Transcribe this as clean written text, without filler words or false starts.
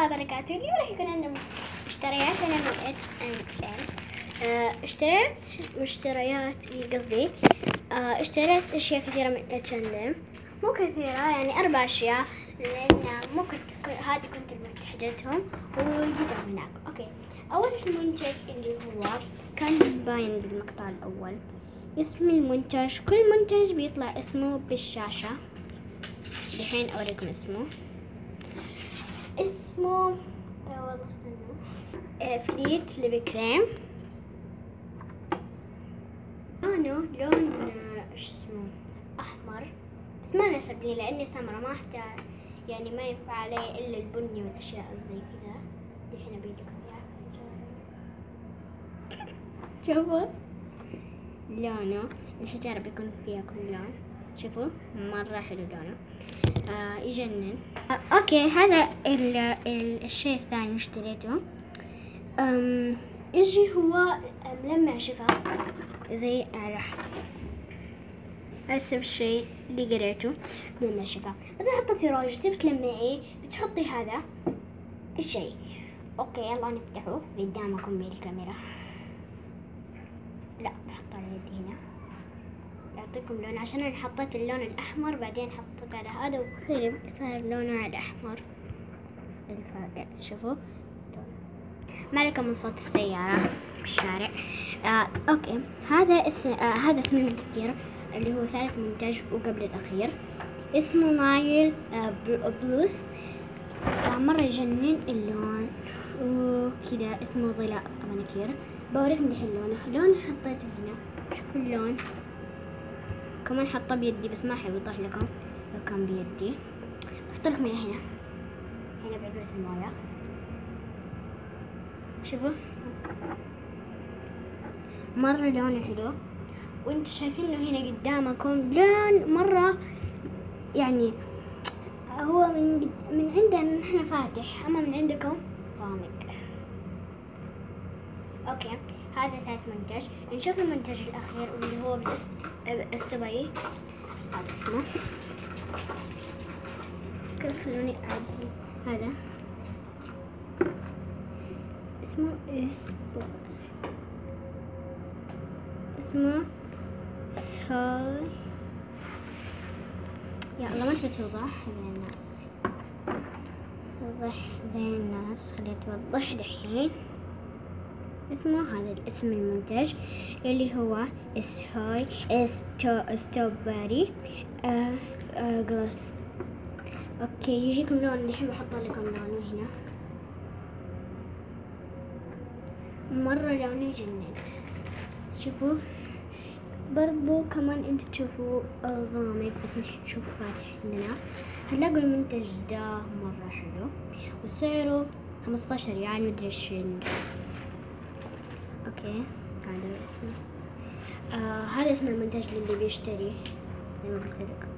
الله وبركاته. اليوم راح يكون عندنا مشتريات أنا من H&M. اشتريت أشياء كثيرة من H&M، مو كثيرة يعني 4 أشياء، لأن مو كنت هذه كنت محتاجتهم ولقيتهم هناك. أوكي، أول المنتج اللي هو كان باين بالمقطع الأول اسم المنتج. كل منتج بيطلع اسمه بالشاشة. دحين أوريكم اسمه والله استنوا، فليت ليبي كريم. لون ايش اسمه أحمر، بس ما ناسب لي لأني سمرة، ما أحتاج يعني ما ينفع علي إلا البني والأشياء زي كذا. دحين بيجيكم إياها. شوفوا لونه، الحجارة بيكون فيها كل لون. شوفوا مرة حلو لونه، يجنن. اوكي، هذا الشيء الثاني اشتريته. يجي هو ملمع شفاف زي راح هسه الشيء اللي قريته ملمع شفاف. اذا حطيتي روج بتلمعيه بتحطي هذا الشيء. اوكي يلا نفتحه قدامكم بالكاميرا. لا بحطه على يدي هنا يعطيكم لون، عشان انا حطيت اللون الاحمر بعدين حطيت على هذا وخرب صار لونه على احمر. الفاقع شوفوا ما لكم من صوت السيارة بالشارع. اوكي، هذا اسم المنتج اللي هو ثالث منتج وقبل الاخير، اسمه نايل بلوس. مرة يجنن اللون وكذا، اسمه ظلاء مناكير. بوريكم دحين لونه حطيته هنا. شوفوا اللون، كمان حطه بيدي بس ما حيوضح لكم لو كان بيدي. بحط لكم هنا بعبوة المويه. شوفوا مرة لونه حلو، وانتم شايفينه هنا قدامكم لون مرة يعني هو من عندنا نحن فاتح، اما من عندكم غامق. اوكي، هذا ثالث منتج. نشوف المنتج الاخير واللي هو بالاستبعي. هذا اسمه كيف خلوني اعدل. هذا اسمه ساي. يا الله ما تبي توضح زي الناس، توضح زي الناس، خليها توضح دحين. اسمه هذا الاسم المنتج اللي هو ساي ستوبري جلوس. اوكي يجيكم لون الحين بحط لكم لونه هنا. مرة لونه يجنن. شوفوا برضو كمان انت تشوفوا غامق بس نشوفه فاتح عندنا. هنلاقوا المنتج ده مرة حلو وسعره 15 ريال مدري ايش. اوكي هذا اسمه هذا اسم المنتج اللي بيشتري زي ما قلت لكم.